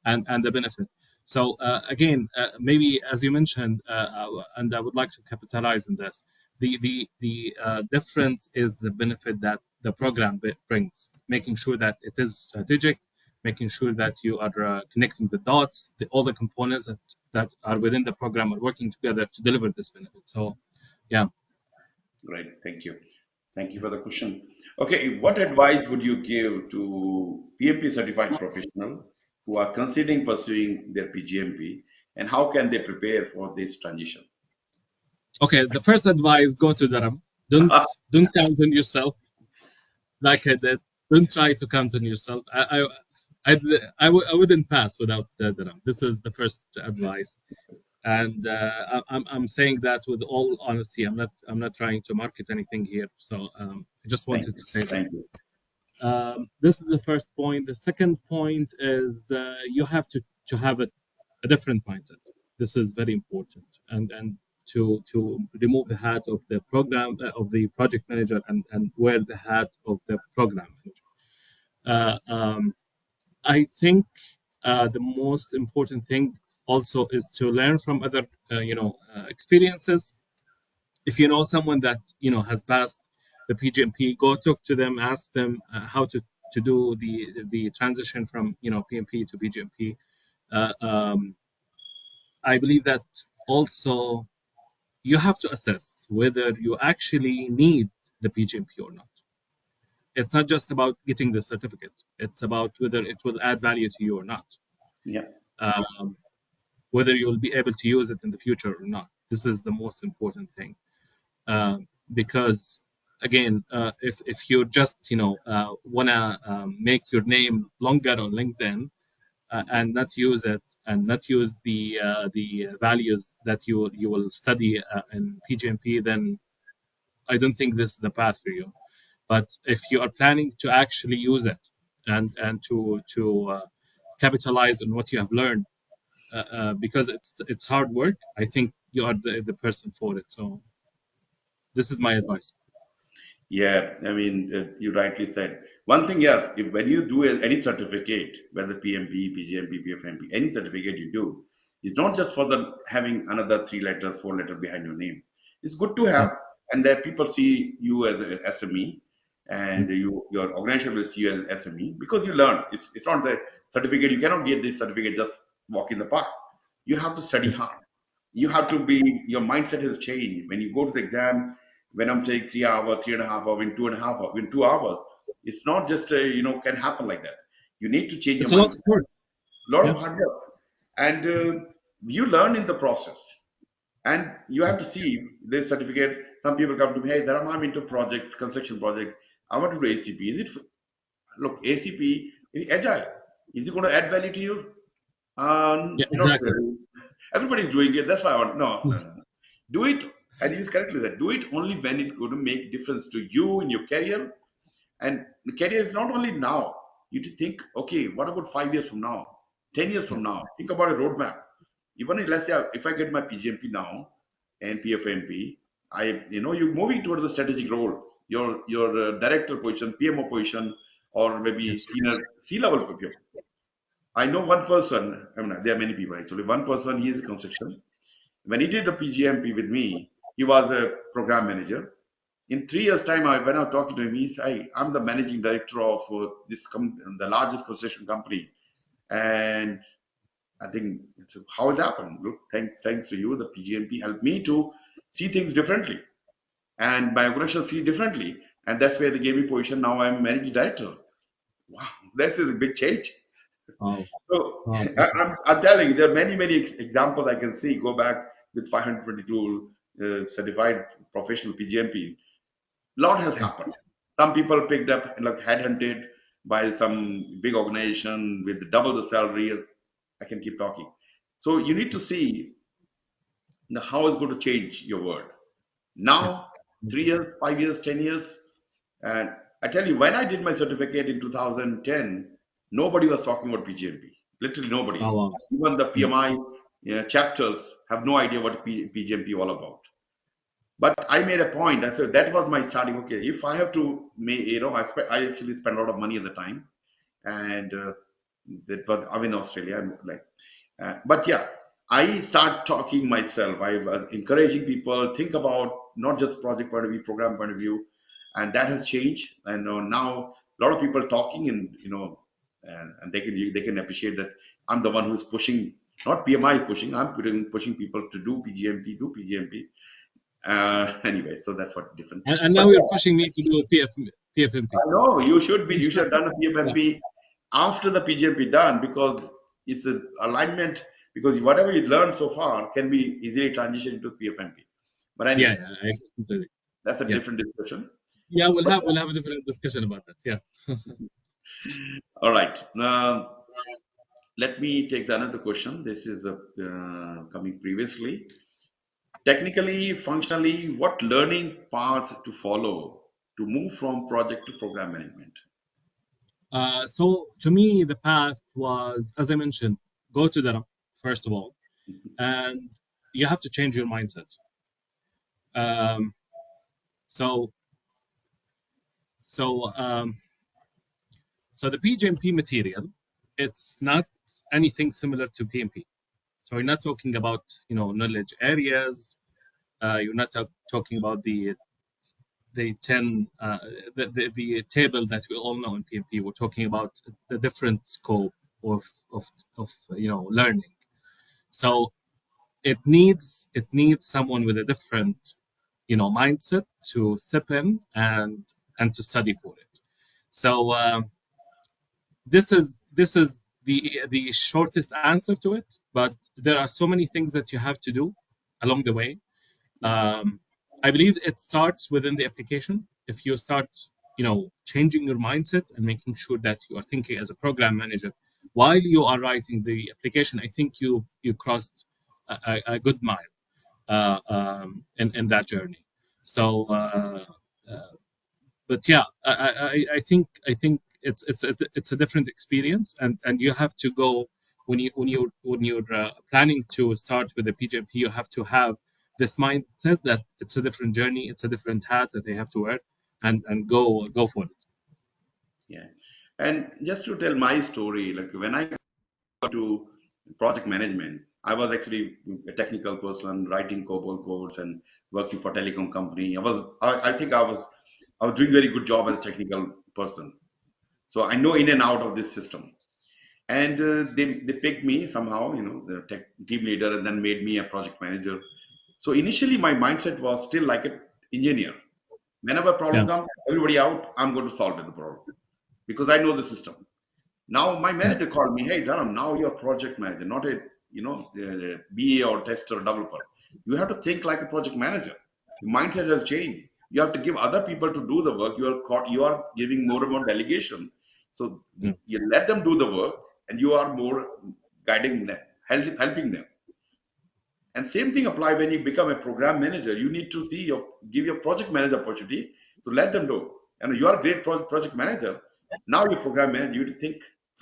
and the benefit. So again, maybe as you mentioned, and I would like to capitalize on this. The difference is the benefit that the program brings, making sure that it is strategic, making sure that you are connecting the dots, all the components that are within the program are working together to deliver this benefit. So, yeah. Great. Thank you. Thank you for the question. Okay, what advice would you give to PMP certified professional who are considering pursuing their PGMP, and how can they prepare for this transition? Okay, the first advice: go to Dharam. Don't count on yourself like I did. Don't try to count on yourself. I wouldn't pass without Dharam. This is the first advice. And I'm saying that with all honesty. I'm not trying to market anything here. So I just Thank wanted you. to say this. Thank you. This is the first point. The second point is you have to have a different mindset. This is very important, and to remove the hat of the program of the project manager and wear the hat of the program manager. I think the most important thing also is to learn from other experiences. If you know someone that has passed the PGMP, go talk to them, ask them how to do the transition from PMP to PGMP. I believe that also you have to assess whether you actually need the PGMP or not. It's not just about getting the certificate; it's about whether it will add value to you or not, Yeah. whether you'll be able to use it in the future or not. This is the most important thing. Because again, if you just wanna make your name longer on LinkedIn and not use it and not use the values that you will study in PGMP, then I don't think this is the path for you. But if you are planning to actually use it and to capitalize on what you have learned, because it's hard work, I think you are the person for it. So this is my advice. Yeah, I mean, you rightly said. One thing, yes, if when you do any certificate, whether PMP, PgMP, PfMP, any certificate you do, it's not just for the having another 3 letter, 4 letter behind your name. It's good to Yeah. have, and that people see you as an SME, and Mm. your organization will see you as SME because you learn. It's not the certificate. You cannot get this certificate just walk in the park. You have to study Yeah. hard. You have to be, your mindset has changed. When you go to the exam, when I'm taking 3 hours, 3.5 hours, in 2.5 hours, in 2 hours, it's not just, can happen like that. You need to change your It's a lot of mindset. work. A lot Yeah. of hard work. And you learn in the process. And you have to see this certificate. Some people come to me, hey, Dharam, I'm into projects, construction project. I want to do ACP. Look, ACP is agile. Is it going to add value to you? Yeah. Not Exactly. really. Everybody's doing it. That's why I want. No, no, no, no. Do it, and use correctly that. Do it only when it's going to make difference to you in your career. And the career is not only now. You need to think, okay, what about 5 years from now, 10 years Yeah. from now? Think about a roadmap. Even if, let's say, if I get my PGMP now and PfMP, you're moving towards the strategic role. Your director position, PMO position, or maybe Yes. senior C-level PMO. I know one person. I mean, there are many people actually. One person, he is a construction. When he did the PGMP with me, he was a program manager. In 3 years' time, when I was talking to him, he said, "Hey, I'm the managing director of the largest construction company." And I think, how it happened. Look, thanks to you, the PGMP helped me to see things differently, and my organization see differently. And that's where they gave me position. Now I'm managing director. Wow, this is a big change. Wow. So Wow. I'm telling you, there are many examples I can see. Go back with 522 certified professional PGMP. Lot has Yeah. happened. Some people picked up, like headhunted by some big organization with double the salary. I can keep talking. So you need to see Now, how is it going to change your world? Yeah. Now, 3 years, 5 years, 10 years. And I tell you, when I did my certificate in 2010, nobody was talking about PGMP. Literally nobody. Oh wow. Even the Yeah. PMI chapters have no idea what PGMP all about. But I made a point. I said that was my starting. Okay, if I have to, I actually spent a lot of money at the time, and that was I'm in Australia. I'm like, but yeah, I start talking myself. I was encouraging people think about not just project point of view, program point of view, and that has changed. And now a lot of people talking, and and they can appreciate that I'm the one who's pushing, not PMI pushing. I'm pushing people to do PGMP, do PGMP. Anyway, so that's what different. And But now you're yeah, pushing me to do a PFMP. I know you should be. You should have done a Yeah. PFMP after the PGMP done because it's an alignment. Because whatever you learned so far can be easily transitioned into PFMP. But Yeah. anyway, Yeah. I completely. that's a Yeah. different discussion. Yeah. But We'll have a different discussion about that. Yeah. all right, now let me take the another question. This is coming previously. Technically, functionally, what learning path to follow to move from project to program management? So to me, the path was, as I mentioned, go to Dharam first of all, and you have to change your mindset. Um, so so um, so the PGMP material, it's not anything similar to PMP. So we're not talking about knowledge areas. You're not talking about the 10 the table that we all know in PMP. We're talking about the different scope of of of learning. So it needs someone with a different mindset to step in and to study for it. So this is the shortest answer to it, but there are so many things that you have to do along the way. um, I believe it starts within the application. If you start changing your mindset and making sure that you are thinking as a program manager while you are writing the application, I think you crossed a good mile in that journey. So but yeah, I think it's a different experience, and you have to go when you're planning to start with the PGMP. You have to have this mindset that it's a different journey, it's a different hat that they have to wear, and go for it. Yeah. And just to tell my story, like when I got to project management, I was actually a technical person writing COBOL codes and working for telecom company. I think I was doing very good job as a technical person. So I know in and out of this system. And they picked me somehow, the tech team leader, and then made me a project manager. So initially my mindset was still like an engineer. Whenever a problem Yeah, comes, everybody out, I'm going to solve the problem because I know the system. Now my yeah, manager called me, hey Dharam, now you're project manager, not a BA or tester or developer. You have to think like a project manager. Your mindset has changed. You have to give other people to do the work. You are giving more and more delegation. So yeah, you let them do the work, and you are more guiding them, helping them. And same thing apply when you become a program manager. You need to give your project manager opportunity to let them do. And you are a great project manager. Now you program manager, you have to think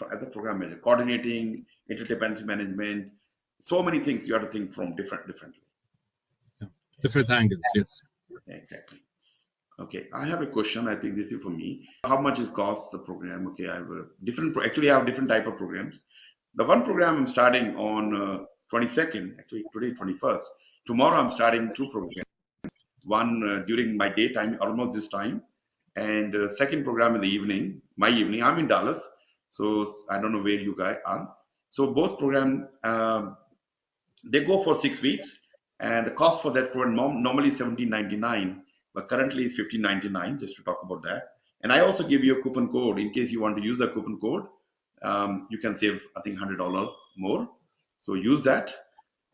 as a program manager, coordinating, interdependency management, so many things you have to think from differently. yeah. Different angles, yes. Exactly. Okay, I have a question. I think this is for me. How much is cost the program? Okay, I have a actually I have different type of programs. The one program I'm starting on 22nd, actually today 21st. Tomorrow I'm starting two programs. One during my daytime, almost this time, and second program in the evening, my evening. I'm in Dallas, so I don't know where you guys are. So both program they go for 6 weeks, and the cost for that program normally 17.99, but currently it's 15.99. Just to talk about that, and I also give you a coupon code in case you want to use the coupon code. You can save I think $100 more. So use that,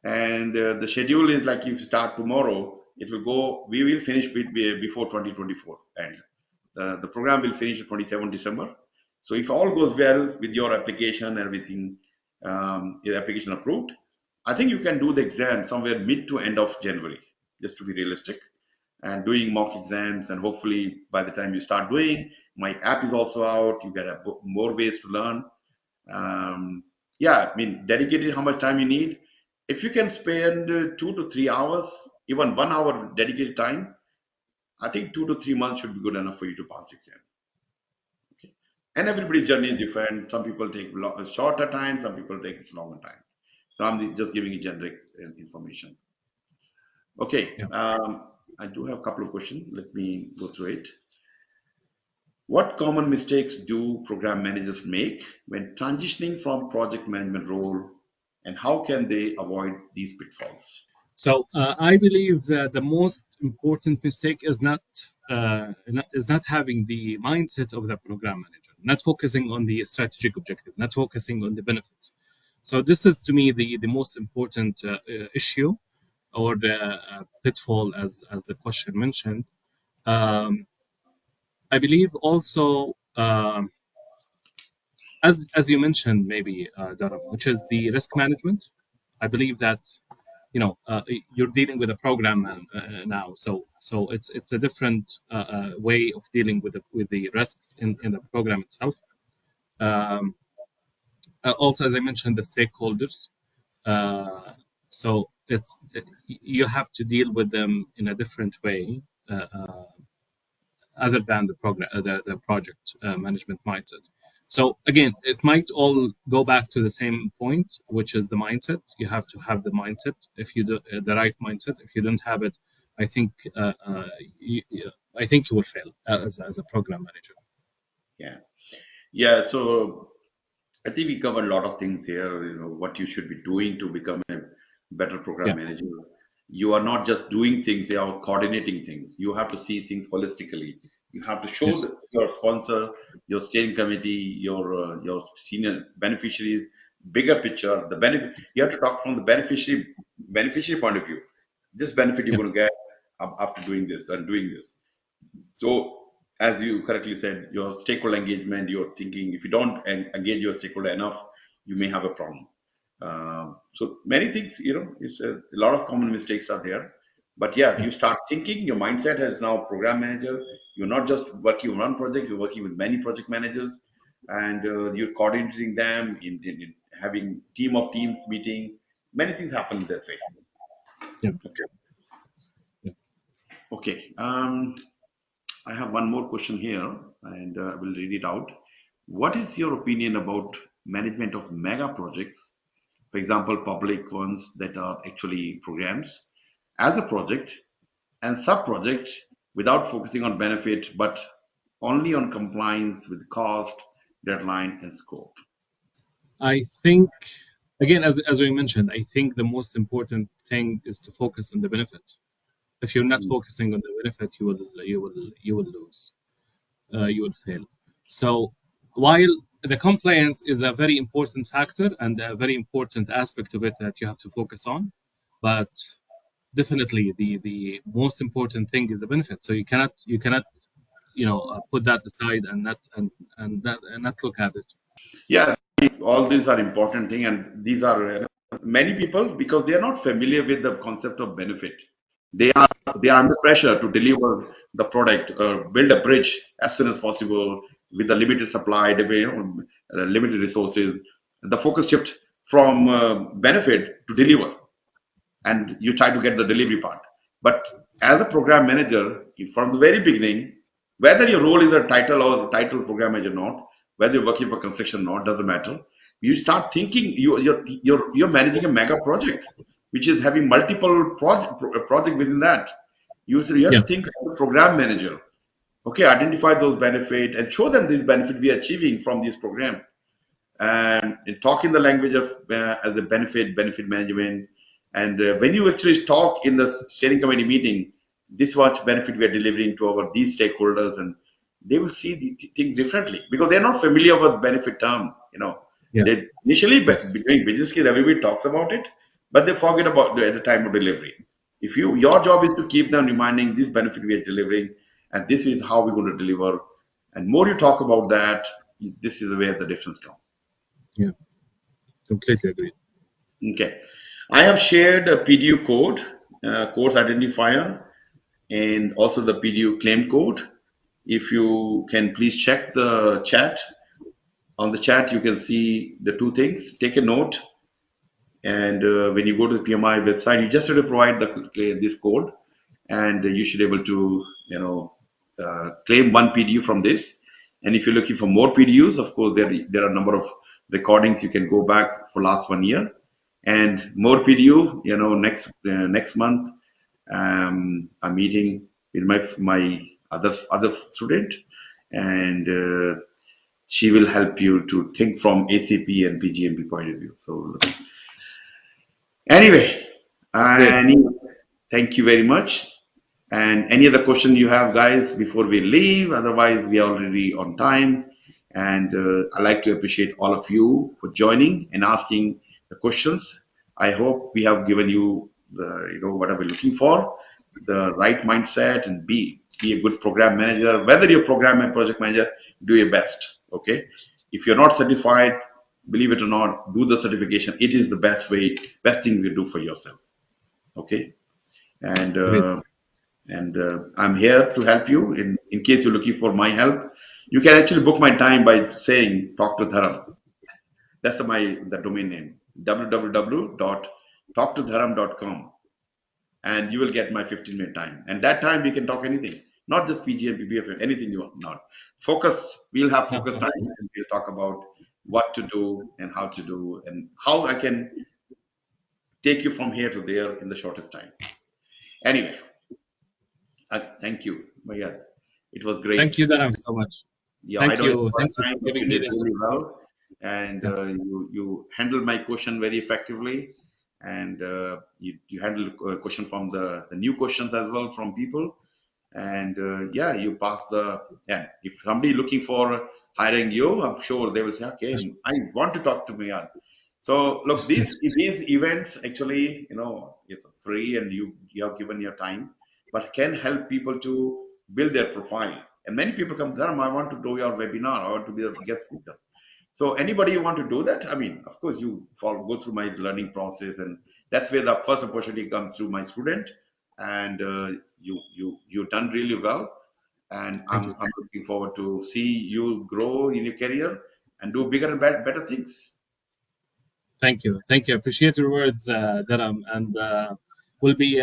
and the schedule is like if you start tomorrow, we will finish before 2024, and the program will finish 27 December. So if all goes well with your application and everything, your application approved, I think you can do the exam somewhere mid to end of January, just to be realistic, and doing mock exams. And hopefully, by the time you start doing, my app is also out. You get more ways to learn. Yeah, I mean, dedicated how much time you need. If you can spend 2 to 3 hours, even 1 hour dedicated time, I think 2 to 3 months should be good enough for you to pass the exam. Okay. And everybody's journey is different. Some people take shorter time, some people take longer time. So I'm just giving you generic information. Okay, Yeah. I do have a couple of questions. Let me go through it. What common mistakes do program managers make when transitioning from project management role, and how can they avoid these pitfalls? So I believe that the most important mistake is not having the mindset of the program manager, not focusing on the strategic objective, not focusing on the benefits. So this is to me the most important issue or the pitfall, as the question mentioned. Um, I believe also, as you mentioned, maybe Dharam, which is the risk management. I believe that you're dealing with a program now, so it's a different way of dealing with the risks in the program itself. Um, Also, as I mentioned, the stakeholders. Uh, so you have to deal with them in a different way. Other than the project management mindset. So again, it might all go back to the same point, which is the mindset. You have to have the mindset. If you do the right mindset, if you don't have it, I think I think you will fail as a program manager. Yeah, yeah. So I think we covered a lot of things here. You know what you should be doing to become a better program Yeah, manager. You are not just doing things; they are coordinating things. You have to see things holistically. You have to show yes, your sponsor, your steering committee, your senior beneficiaries, bigger picture. The benefit you have to talk from the beneficiary point of view. This benefit you're yeah, going to get after doing this and doing this. So, as you correctly said, your stakeholder engagement, you're thinking if you don't engage your stakeholder enough, you may have a problem. So many things, it's a lot of common mistakes are there. But yeah, yeah, you start thinking, your mindset as now program manager. You're not just working on one project, you're working with many project managers, and you're coordinating them in having team of teams meeting. Many things happen that way. yeah, Okay. yeah. Okay. I have one more question here, and I will read it out. What is your opinion about management of mega projects, for example, public ones that are actually programs, as a project and sub-project without focusing on benefit, but only on compliance with cost, deadline, and scope? I think again, as we mentioned, I think the most important thing is to focus on the benefit. If you're not Mm. focusing on the benefit, you will lose. You will fail. So while the compliance is a very important factor and a very important aspect of it that you have to focus on, but definitely the most important thing is the benefit. So you cannot put that aside and not look at it. Yeah, all these are important thing, and these are many people because they are not familiar with the concept of benefit. They are they are under pressure to deliver the product, build a bridge as soon as possible with the limited supply, limited resources. The focus shift from benefit to deliver, and you try to get the delivery part. But as a program manager, from the very beginning, whether your role is a title or title program manager or not, whether you're working for construction or not, doesn't matter. You start thinking you're managing a mega project, which is having multiple project within that. You have Yeah, to think of a program manager. Okay, identify those benefit and show them this benefit we are achieving from this program, and talk in the language of as a benefit management. And when you actually talk in the steering committee meeting, this much benefit we are delivering to our these stakeholders, and they will see the things differently because they're not familiar with benefit terms. yeah, They initially yes, during business case everybody talks about it, but they forget about at the time of delivery. If your job is to keep them reminding this benefit we are delivering, and this is how we're going to deliver, and more you talk about that, this is where the difference comes. yeah, completely agree. Okay. I have shared a PDU code, course identifier, and also the PDU claim code. If you can please check the chat. On the chat, you can see the two things. Take a note, and when you go to the PMI website, you just have to provide this code, and you should be able to, claim one PDU from this. And if you're looking for more PDUs, of course, there are a number of recordings you can go back for last 1 year, and more PDU. Next month, I'm meeting with my other student, and she will help you to think from ACP and PGMP point of view. So anyway, That's great. and thank you very much. And any other question you have, guys, before we leave? Otherwise, we are already on time. And I like to appreciate all of you for joining and asking the questions. I hope we have given you what are we looking for, the right mindset, and be a good program manager. Whether you're program and project manager, do your best. Okay. If you're not certified, believe it or not, do the certification. It is the best thing you do for yourself. Okay. And Great. I'm here to help you. In case you're looking for my help, you can actually book my time by saying talk to Dharam. That's the domain name, www.talktodharam.com, and you will get my 15-minute time. And that time we can talk anything, not just PGMP, PfMP, anything you want. Not focus. We'll have focus time, and we'll talk about what to do and how to do and how I can take you from here to there in the shortest time. Anyway, thank you, Moayad. It was Thank great. you, Dharam, so much. Yeah, I Thank know it's you. the Thank first you time, for but giving you me did this. really well, and Yeah. you handled my question very effectively, and you handled a question from the new questions as well from people, and yeah, you passed the. Yeah, if somebody looking for hiring you, I'm sure they will say, okay, I want to talk to Miyad. So look, these events actually, it's free, and you have given your time, but can help people to build their profile. And many people come, Dharam, I want to do your webinar, I want to be a guest speaker. So anybody you want to do that, I mean, of course, go through my learning process, and that's where the first opportunity comes through my student, and you've done really well, and Thank you. I'm looking forward to see you grow in your career and do bigger and better things. Thank you. Thank you. Appreciate your words, Dharam. And we'll be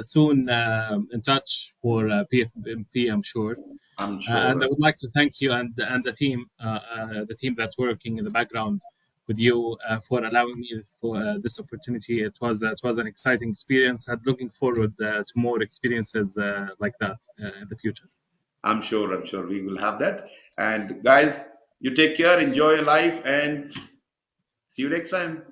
soon in touch for PFMP, I'm sure. I'm And I sure. would like to thank you and the team that's working in the background with you for allowing me for this opportunity. It was an exciting experience. I'm looking forward to more experiences like that in the future. I'm sure we will have that. And guys, you take care, enjoy your life, and see you next time.